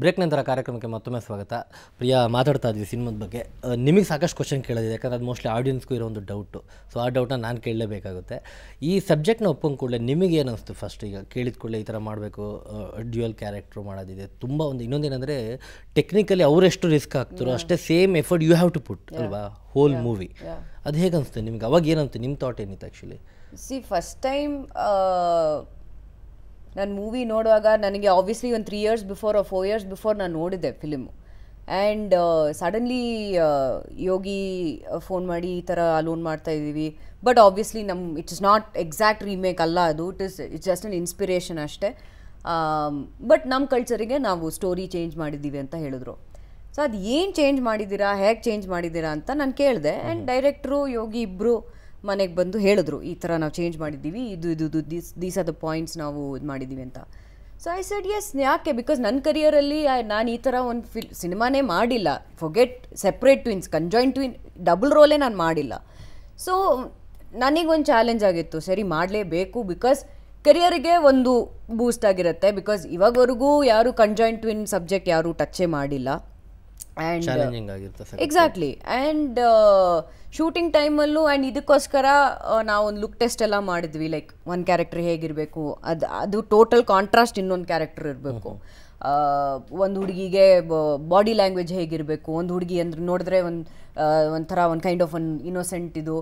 Break ನಂತರ ಕಾರ್ಯಕ್ರಮಕ್ಕೆ ಮತ್ತೊಮ್ಮೆ ಸ್ವಾಗತ. ಪ್ರಿಯಾ, ಮಾತಾಡ್ತಾ ಇದ್ವಿ ಸಿನಿಮಾದ ಬಗ್ಗೆ. ನಿಮಗೆ ಸಾಕಷ್ಟು ಕ್ವಶನ್ ಕೇಳೋದಿದೆ, ಯಾಕಂದರೆ ಅದು ಮೋಸ್ಟ್ಲಿ ಆಡಿಯನ್ಸ್ಗೂ ಇರೋ ಒಂದು ಡೌಟು. ಸೊ ಆ ಡೌಟನ್ನ ನಾನು ಕೇಳಲೇಬೇಕಾಗುತ್ತೆ. ಈ ಸಬ್ಜೆಕ್ಟ್ನ ಒಪ್ಕೊಂಡು ಕೂಡಲೇ ನಿಮಗೆ ಏನು ಅನಿಸ್ತು? ಫಸ್ಟ್ ಈಗ ಕೇಳಿದ ಕೂಡಲೇ ಈ ಥರ ಮಾಡಬೇಕು, ಡ್ಯುಯಲ್ ಕ್ಯಾರೆಕ್ಟ್ರು ಮಾಡೋದಿದೆ, ತುಂಬ ಒಂದು ಇನ್ನೊಂದೇನೆಂದರೆ ಟೆಕ್ನಿಕಲಿ ಅವರೆಷ್ಟು ರಿಸ್ಕ್ ಆಗ್ತಾರೋ ಅಷ್ಟೇ same effort you have to put ಅಲ್ವಾ ಹೋಲ್ ಮೂವಿ. ಅದು ಹೇಗೆ ಅನಿಸ್ತು ನಿಮ್ಗೆ? ಅವಾಗ ಏನಂತು? ನಿಮ್ಮ ಥಾಟ್ ಏನಿತ್ತು ಆ್ಯಕ್ಚುಲಿ? ಫಸ್ಟ್ ಟೈಮ್ ನಾನು ಮೂವಿ ನೋಡುವಾಗ ನನಗೆ ಆಬ್ವಿಯಸ್ಲಿ ಒಂದು 3 years ಬಿಫೋರ್ 4 years ಬಿಫೋರ್ ನಾನು ನೋಡಿದ್ದೆ film. And suddenly Yogi phone ಮಾಡಿ ಈ ಥರ ಅಲೋನ್ ಮಾಡ್ತಾ ಇದ್ದೀವಿ, but obviously it is not exact remake ಅಲ್ಲ, ಅದು ಇಟ್ಸ್ ಜಸ್ಟ್ ಅನ್ ಇನ್ಸ್ಪಿರೇಷನ್ ಅಷ್ಟೇ. ಬಟ್ ನಮ್ಮ ಕಲ್ಚರಿಗೆ ನಾವು ಸ್ಟೋರಿ ಚೇಂಜ್ ಮಾಡಿದ್ದೀವಿ ಅಂತ ಹೇಳಿದ್ರು. ಸೊ ಅದು ಏನು ಚೇಂಜ್ ಮಾಡಿದ್ದೀರಾ, ಹೇಗೆ ಚೇಂಜ್ ಮಾಡಿದ್ದೀರಾ ಅಂತ ನಾನು ಕೇಳಿದೆ. ಆ್ಯಂಡ್ ಡೈರೆಕ್ಟ್ರು ಯೋಗಿ ಇಬ್ಬರು ಮನೆಗೆ ಬಂದು ಹೇಳಿದ್ರು, ಈ ಥರ ನಾವು ಚೇಂಜ್ ಮಾಡಿದ್ದೀವಿ, ದೀಸ್ ಆರ್ ದ ಪಾಯಿಂಟ್ಸ್ ನಾವು ಇದು ಮಾಡಿದ್ದೀವಿ ಅಂತ. So I said yes. ಯಾಕೆ? ಬಿಕಾಸ್ ನನ್ನ ಕರಿಯರಲ್ಲಿ ನಾನು ಈ ಥರ ಒಂದು ಸಿನಿಮಾನೇ ಮಾಡಿಲ್ಲ. Forget separate twins, conjoint twin, double ರೋಲೇ ನಾನು ಮಾಡಿಲ್ಲ. ಸೊ ನನಗೊಂದು ಚಾಲೆಂಜ್ ಆಗಿತ್ತು, ಸರಿ ಮಾಡಲೇಬೇಕು, ಬಿಕಾಸ್ ಕರಿಯರಿಗೆ ಒಂದು ಬೂಸ್ಟ್ ಆಗಿರುತ್ತೆ. ಬಿಕಾಸ್ ಇವಾಗವರೆಗೂ ಯಾರು ಕಂಜಾಯಿಂಟ್ ಟ್ವಿನ್ ಸಬ್ಜೆಕ್ಟ್ ಯಾರೂ ಟಚ್ಚೇ ಮಾಡಿಲ್ಲ. And exactly. ಆ್ಯಂಡ್ ಶೂಟಿಂಗ್ ಟೈಮಲ್ಲೂ ಆ್ಯಂಡ್ ಇದಕ್ಕೋಸ್ಕರ ನಾವು ಒಂದು ಲುಕ್ ಟೆಸ್ಟ್ ಎಲ್ಲ ಮಾಡಿದ್ವಿ. ಲೈಕ್ ಒಂದು ಕ್ಯಾರೆಕ್ಟರ್ ಹೇಗಿರಬೇಕು, ಅದು ಟೋಟಲ್ ಕಾಂಟ್ರಾಸ್ಟ್ ಇನ್ನೊಂದು ಕ್ಯಾರೆಕ್ಟರ್ ಇರಬೇಕು. ಒಂದು ಹುಡುಗಿಗೆ ಬಾಡಿ ಲ್ಯಾಂಗ್ವೇಜ್ ಹೇಗಿರಬೇಕು, ಒಂದು ಹುಡುಗಿ ಅಂದ್ರೆ ನೋಡಿದ್ರೆ ಒಂಥರ ಒಂದು ಕೈಂಡ್ ಆಫ್ ಒಂದು ಇನ್ನೋಸೆಂಟ್ ಇದು,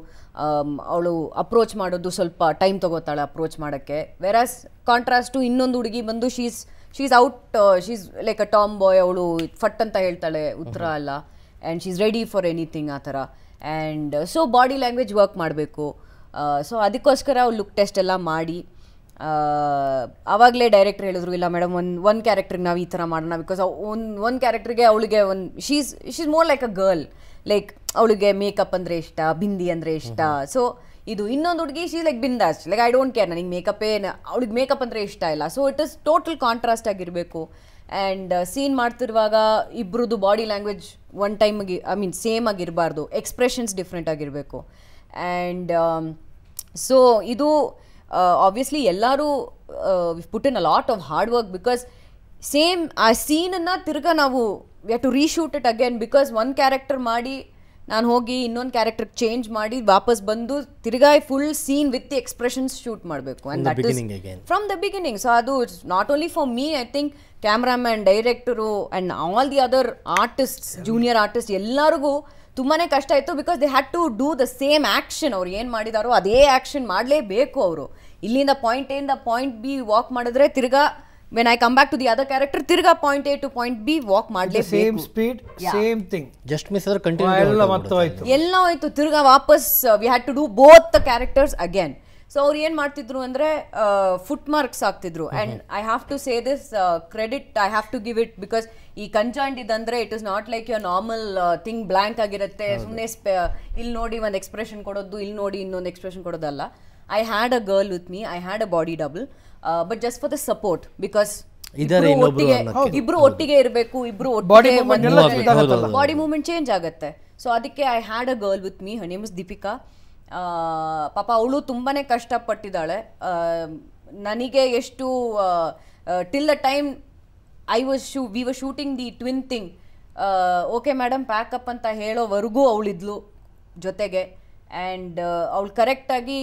ಅವಳು ಅಪ್ರೋಚ್ ಮಾಡೋದು ಸ್ವಲ್ಪ ಟೈಮ್ ತೊಗೋತಾಳೆ ಅಪ್ರೋಚ್ ಮಾಡೋಕ್ಕೆ. ವೆರಾಸ್ ಕಾಂಟ್ರಾಸ್ಟು ಇನ್ನೊಂದು ಹುಡುಗಿ ಬಂದು she's out, she's like a tomboy, ಅವಳು ಫಟ್ ಅಂತ ಹೇಳ್ತಾಳೆ, ಉತ್ತರ ಅಲ್ಲ, and she's ready for anything ಆ ಥರ. And so body language work ಮಾಡಬೇಕು. ಸೊ ಅದಕ್ಕೋಸ್ಕರ ಅವ್ಳು ಲುಕ್ ಟೆಸ್ಟ್ ಎಲ್ಲ ಮಾಡಿ ಆವಾಗಲೇ ಡೈರೆಕ್ಟರ್ ಹೇಳಿದ್ರು, ಇಲ್ಲ ಮೇಡಮ್ ಒಂದು ಕ್ಯಾರೆಕ್ಟ್ರಿಗೆ ನಾವು ಈ ಥರ ಮಾಡೋಣ. ಬಿಕಾಸ್ ಒಂದು ಕ್ಯಾರೆಕ್ಟ್ರಿಗೆ ಅವಳಿಗೆ she's more like a girl, like ಅವಳಿಗೆ ಮೇಕಪ್ ಅಂದರೆ ಇಷ್ಟ, ಬಿಂದಿ ಅಂದರೆ ಇಷ್ಟ. ಸೊ ಇದು ಇನ್ನೊಂದು ಹುಡುಗಿ she's like bindaas, like I don't care, ನನಗೆ ಅವಳಿಗೆ ಮೇಕಪ್ ಅಂದರೆ ಇಷ್ಟ ಇಲ್ಲ. So it is total contrast ಆಗಿರಬೇಕು. ಆ್ಯಂಡ್ ಸೀನ್ ಮಾಡ್ತಿರುವಾಗ ಇಬ್ಬರದ್ದು ಬಾಡಿ ಲ್ಯಾಂಗ್ವೇಜ್ ಒನ್ ಟೈಮಿಗೆ ಸೇಮ್ ಆಗಿರಬಾರ್ದು, ಎಕ್ಸ್ಪ್ರೆಷನ್ಸ್ ಡಿಫ್ರೆಂಟ್ ಆಗಿರಬೇಕು. ಆ್ಯಂಡ್ ಸೊ ಇದು ಆಬ್ವಿಯಸ್ಲಿ ಎಲ್ಲರೂ put in a lot of hard work. Because same ಆ ಸೀನನ್ನು ತಿರ್ಗಾ ನಾವು we have to reshoot it again. Because ಒಂದು ಕ್ಯಾರೆಕ್ಟರ್ ಮಾಡಿ ನಾನು ಹೋಗಿ ಇನ್ನೊಂದು ಕ್ಯಾರೆಕ್ಟರ್ ಚೇಂಜ್ ಮಾಡಿ ವಾಪಸ್ ಬಂದು ತಿರ್ಗಾ full scene with the expressions shoot ಮಾಡಬೇಕು. And that is from the beginning. So ಅದು it's not only for me, I think cameraman, director and all the other artists, junior artist ಎಲ್ಲರಿಗೂ ತುಂಬಾ ಕಷ್ಟ ಆಯಿತು. Because they had to do the same action. ಅವ್ರು ಏನು ಮಾಡಿದಾರೋ ಅದೇ action ಮಾಡಲೇಬೇಕು. ಅವರು ಇಲ್ಲಿಂದ ಪಾಯಿಂಟ್ ಎ ಇಂದ ಪಾಯಿಂಟ್ ಬಿ ವಾಕ್ ಮಾಡಿದ್ರೆ ತಿರ್ಗಾ when I come back to the other character, ತಿರ್ಗಾ point A to point B walk ಮಾಡಲೇಬೇಕು. Same speed, same thing. Just miss ಆದ್ರೆ ಕಂಟಿನ್ಯೂ ಎಲ್ಲ ಹೋಯ್ತು. ತಿರ್ಗಾ ವಾಪಸ್ we had to do both the characters again. So ಅವ್ರು ಏನು ಮಾಡ್ತಿದ್ರು ಅಂದರೆ ಫುಟ್ ಮಾರ್ಕ್ಸ್ ಆಗ್ತಿದ್ರು. And I have to say this credit, I have to give it. Because ಈ ಕಂಜಾಯಿಂಟ್ ಇದಂದರೆ it is not like you normal thing blank ಆಗಿರುತ್ತೆ, ಸುಮ್ಮನೆ ಇಲ್ಲಿ ನೋಡಿ ಒಂದು ಎಕ್ಸ್ಪ್ರೆಷನ್ ಕೊಡೋದು, ಇಲ್ಲಿ ನೋಡಿ ಇನ್ನೊಂದು expression ಕೊಡೋದಲ್ಲ. I had a girl with me, I had a body double, but just for the support. Because ಇಬ್ರು ಒಟ್ಟಿಗೆ ಇರಬೇಕು, ಇಬ್ರು ಬಾಡಿ ಮೂವ್ಮೆಂಟ್ ಚೇಂಜ್ ಆಗುತ್ತೆ. ಸೊ ಅದಕ್ಕೆ I had a girl with me, her name is Deepika. ಪಾಪ ಅವಳು ತುಂಬಾ ಕಷ್ಟಪಟ್ಟಿದ್ದಾಳೆ. ನನಗೆ ಎಷ್ಟು till the time we were shooting the twin thing, okay madam pack up ಅಂತ ಹೇಳೋವರೆಗೂ ಅವಳಿದ್ಲು ಜೊತೆಗೆ. ಆ್ಯಂಡ್ ಅವಳು ಕರೆಕ್ಟಾಗಿ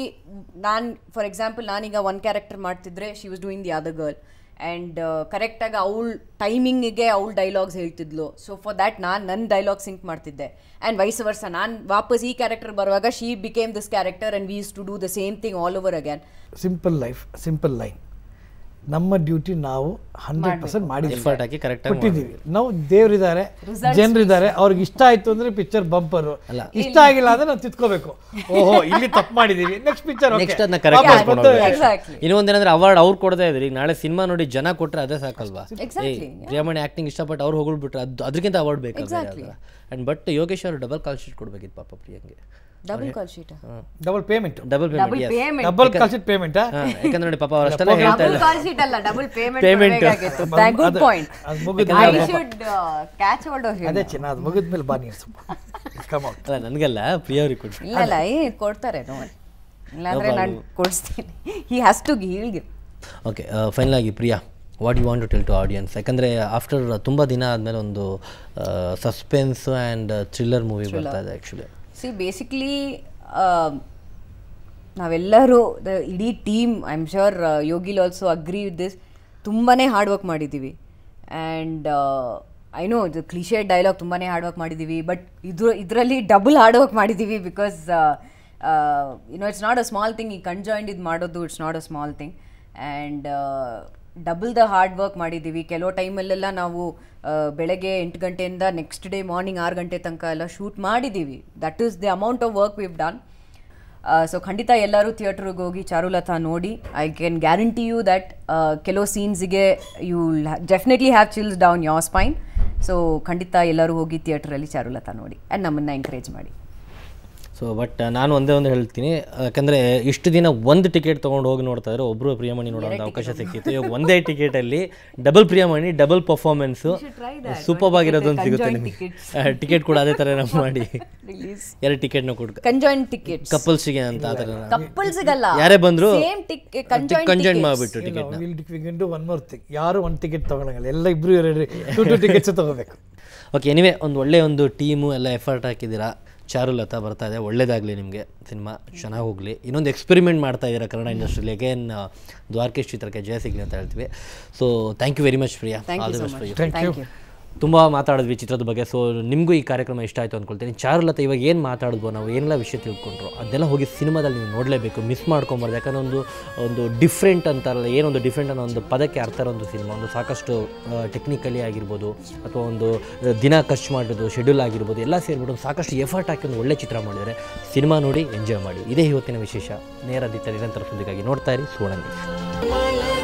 ಫಾರ್ ಎಕ್ಸಾಂಪಲ್ ನಾನೀಗ ಒಂದು ಕ್ಯಾರೆಕ್ಟರ್ ಮಾಡ್ತಿದ್ರೆ she was doing the other girl. And ಕರೆಕ್ಟಾಗಿ ಅವಳು ಟೈಮಿಂಗಿಗೆ ಅವಳು ಡೈಲಾಗ್ಸ್ ಹೇಳ್ತಿದ್ಲು. ಸೊ ಫಾರ್ ದ್ಯಾಟ್ ನನ್ನ ಡೈಲಾಗ್ ಸಿಂಕ್ ಮಾಡ್ತಿದ್ದೆ. ಆ್ಯಂಡ್ ವೈಸ್ ವರ್ಸ ನಾನು ವಾಪಸ್ ಈ ಕ್ಯಾರೆಕ್ಟರ್ ಬರುವಾಗ she became this character and we use to do the same thing all over again. Simple life, simple line. ನಮ್ಮ ಡ್ಯೂಟಿ ನಾವು 100% ಕೊಟ್ಟಿದ್ದೀವಿ. ನಾವು ದೇವರಿದ್ದಾರೆ, ಜನರಿದ್ದಾರೆ, ಅವ್ರಿಗೆ ಇಷ್ಟ ಆಯ್ತು ಅಂದ್ರೆ ಪಿಕ್ಚರ್ ಬಂಪರು, ಇಷ್ಟ ಆಗಿಲ್ಲ ಅಂದ್ರೆ ನಾವು ತಿತ್ಕೋಬೇಕು. ಓಹೋ ಇಲ್ಲಿ ತಪ್ಪು ಮಾಡಿದೀವಿ, ನೆಕ್ಸ್ಟ್ ಪಿಕ್ಚರ್ ಇನ್ನೊಂದೇನಂದ್ರೆ ಅವಾರ್ಡ್ ಅವ್ರು ಕೊಡ್ತಾ ಇದ್ರಿ. ಈಗ ನಾಳೆ ಸಿನಿಮಾ ನೋಡಿ ಜನ ಕೊಟ್ರೆ ಅದೇ ಸಾಕಲ್ವಾ? ಪ್ರಿಯಾಮಣಿ ಆಕ್ಟಿಂಗ್ ಇಷ್ಟಪಟ್ಟು ಅವ್ರು ಹೋಗ್ಬಿಟ್ರೆ ಅದಕ್ಕಿಂತ ಅವಾರ್ಡ್ ಬೇಕು. ಅಂಡ್ ಬಟ್ ಯೋಗೇಶ್ ಅವರು ಡಬಲ್ ಕಾಲ್ ಶೀಟ್ ಕೊಡ್ಬೇಕಿತ್ತು ಪಾಪ ಪ್ರಿಯಾಂಗೆ. Double call sheet, double payment, double call sheet payment. ಯಾಕಂದ್ರೆ ನೋಡಿ ಪಾಪ ಅವರಷ್ಟೆಲ್ಲ ಹೇಳ್ತಾ ಇಲ್ಲ, ಡಬಲ್ ಕಾಲ್ ಶೀಟ್ ಅಲ್ಲ ಡಬಲ್ ಪೇಮೆಂಟ್ ಬೇಕಾಗಿತ್ತು. Good point. I should catch hold of him. ಅದೇ ಚಿನ್ನ, ಅದು ಮುಗಿದ್ಮೇಲೆ ಬಾ ನೀನು ಕಮ್ ಔಟ್. ಅಲ್ಲ ನನಗಲ್ಲ, ಪ್ರಿಯಾ ಅವರಿಗೆ ಕೊಡಿ. ಇಲ್ಲ ಕೊಡ್ತಾರೆ ನೋಡಿ, ಇಲ್ಲಾಂದ್ರೆ ನಾನು ಕೊಡಿಸ್ತೀನಿ. He has to give. Okay, final ಆಗಿ Priya, what you want to tell to audience? ಯಾಕಂದರೆ ಆಫ್ಟರ್ ತುಂಬ ದಿನ ಆದಮೇಲೆ ಒಂದು ಸಸ್ಪೆನ್ಸ್ ಆ್ಯಂಡ್ ಥ್ರಿಲ್ಲರ್ ಮೂವಿ ಬರ್ತಾ ಇದೆ ಆ್ಯಕ್ಚುಲಿ. ಸಿ ಬೇಸಿಕ್ಲಿ ನಾವೆಲ್ಲರೂ ಇಡೀ team, I am sure Yogi'll also agree with this, ತುಂಬಾ ಹಾರ್ಡ್ ವರ್ಕ್ ಮಾಡಿದ್ದೀವಿ. ಆ್ಯಂಡ್ ಐ ನೋ ಇದು ಕ್ಲಿಷೇ ಡೈಲಾಗ್, ತುಂಬಾ ಹಾರ್ಡ್ ವರ್ಕ್ ಮಾಡಿದ್ದೀವಿ, ಬಟ್ ಇದರಲ್ಲಿ ಡಬಲ್ ಹಾರ್ಡ್ ವರ್ಕ್ ಮಾಡಿದ್ದೀವಿ. Because it's not a small thing. ಈ ಕಂಜಾಯಿಂಡ್ ಇದು ಮಾಡೋದು it's not a small thing. And double the hard work ಮಾಡಿದ್ದೀವಿ. ಕೆಲವು ಟೈಮಲ್ಲೆಲ್ಲ ನಾವು ಬೆಳಗ್ಗೆ 8 ಗಂಟೆಯಿಂದ ನೆಕ್ಸ್ಟ್ ಡೇ ಮಾರ್ನಿಂಗ್ 6 ಗಂಟೆ ತನಕ ಎಲ್ಲ ಶೂಟ್ ಮಾಡಿದ್ದೀವಿ. That is the amount of work we've done. So ಖಂಡಿತ ಎಲ್ಲರೂ ಥಿಯೇಟ್ರಿಗೆ ಹೋಗಿ ಚಾರುಲತಾ ನೋಡಿ. I can guarantee you that ಕೆಲವು ಸೀನ್ಸಿಗೆ you definitely have chills down your spine. So ಖಂಡಿತ ಎಲ್ಲರೂ ಹೋಗಿ ಥಿಯೇಟ್ರಲ್ಲಿ ಚಾರುಲತಾ ನೋಡಿ ಆ್ಯಂಡ್ ನಮ್ಮನ್ನು ಎಂಕರೇಜ್ ಮಾಡಿ. ಸೊ ಬಟ್ ನಾನು ಒಂದೇ ಒಂದು ಹೇಳ್ತೀನಿ, ಯಾಕಂದರೆ ಇಷ್ಟು ದಿನ ಒಂದು ಟಿಕೆಟ್ ತೊಗೊಂಡು ಹೋಗಿ ನೋಡ್ತಾ ಇದ್ರೆ ಒಬ್ಬರು ಪ್ರಿಯಮಣಿ ನೋಡೋಂಥ ಅವಕಾಶ ಸಿಕ್ಕಿತ್ತು. ಇವಾಗ ಒಂದೇ ಟಿಕೆಟಲ್ಲಿ double Priyamani, double performance, super ಆಗಿರೋದೊಂದು ಸಿಗುತ್ತೆ ನಿಮಗೆ. ಟಿಕೆಟ್ ಕೂಡ ಅದೇ ಥರ ಮಾಡಿ 2 ಟಿಕೆಟ್ನ ಕೊಡ್ಕ ಕಂಜಾಯಿಂಟ್ ಟಿಕೆಟ್ ಕಪಲ್ಸ್ಗೆ ಅಂತ ಆ ಥರ ಕಪಲ್ಸ್ಗಲ್ಲ, ಯಾರೇ ಬಂದರೂ ಕಂಜಾಯಿಂಟ್ ಮಾಡಿಬಿಟ್ಟು ಟಿಕೆಟ್ನ. ಒನ್ ಮೋರ್ ಥಿಂಗ್, ಯಾರು 1 ಟಿಕೆಟ್ ತೊಗೊಳಂಗಿಲ್ಲ, ಎಲ್ಲ ಇಬ್ಬರು 2 ಟಿಕೆಟ್ಸ್ ತೊಗೋಬೇಕು. ಓಕೆ, ಎನಿವೆ ಒಂದು ಒಳ್ಳೆಯ ಒಂದು ಟೀಮು ಎಲ್ಲ ಎಫರ್ಟ್ ಹಾಕಿದ್ದೀರಾ. ಚಾರುಲತಾ ಬರ್ತಾ ಇದೆ, ಒಳ್ಳೇದಾಗಲಿ ನಿಮಗೆ, ಸಿನಿಮಾ ಚೆನ್ನಾಗಿ ಹೋಗಲಿ. ಇನ್ನೊಂದು ಎಕ್ಸ್ಪೆರಿಮೆಂಟ್ ಮಾಡ್ತಾ ಇದ್ದೀರಾ ಕನ್ನಡ ಇಂಡಸ್ಟ್ರಿಲಿ. ಅಗೇನ್ ದ್ವಾರಕೀಶ್ ಚಿತ್ರಕ್ಕೆ ಜಯ ಸಿಗಲಿ ಅಂತ ಹೇಳ್ತೀವಿ. So thank you very much Priya, all the best for you. Thank you. ತುಂಬ ಮಾತಾಡಿದ್ವಿ ಚಿತ್ರದ ಬಗ್ಗೆ. ಸೊ ನಿಮಗೂ ಈ ಕಾರ್ಯಕ್ರಮ ಇಷ್ಟ ಆಯಿತು ಅಂದ್ಕೊಳ್ತೀನಿ. ಚಾರುಲತಾ ಇವಾಗ ಏನು ಮಾತಾಡಿದ್ವೋ, ನಾವು ಏನೆಲ್ಲ ವಿಷಯ ತಿಳ್ಕೊಂಡ್ರು ಅದೆಲ್ಲ ಹೋಗಿ ಸಿನಿಮಾದಲ್ಲಿ ನೀವು ನೋಡಲೇಬೇಕು, ಮಿಸ್ ಮಾಡ್ಕೊಬಾರ್ದು. ಯಾಕಂದರೆ ಒಂದು ಡಿಫ್ರೆಂಟ್ ಅಂತಾರಲ್ಲ, ಏನೊಂದು ಡಿಫ್ರೆಂಟ್ ಅನ್ನೋ ಒಂದು ಪದಕ್ಕೆ ಅರ್ಥ ಇರೋ ಒಂದು ಸಿನಿಮಾ. ಒಂದು ಸಾಕಷ್ಟು ಟೆಕ್ನಿಕಲಿ ಆಗಿರ್ಬೋದು, ಅಥವಾ ಒಂದು ದಿನ ಖರ್ಚು ಮಾಡೋದು, ಶೆಡ್ಯೂಲ್ ಆಗಿರ್ಬೋದು, ಎಲ್ಲ ಸೇರಿಬಿಟ್ಟು ಒಂದು ಸಾಕಷ್ಟು ಎಫರ್ಟ್ ಹಾಕಿ ಒಂದು ಒಳ್ಳೆ ಚಿತ್ರ ಮಾಡಿದರೆ ಸಿನಿಮಾ ನೋಡಿ ಎಂಜಾಯ್ ಮಾಡಿ. ಇದೇ ಇವತ್ತಿನ ವಿಶೇಷ. ನೇರ ದಿಟ್ಟ ನಿರಂತರ ಸುದ್ದಿಗಾಗಿ ನೋಡ್ತಾ ಇರಿ ಸುವರ್ಣ ನ್ಯೂಸ್.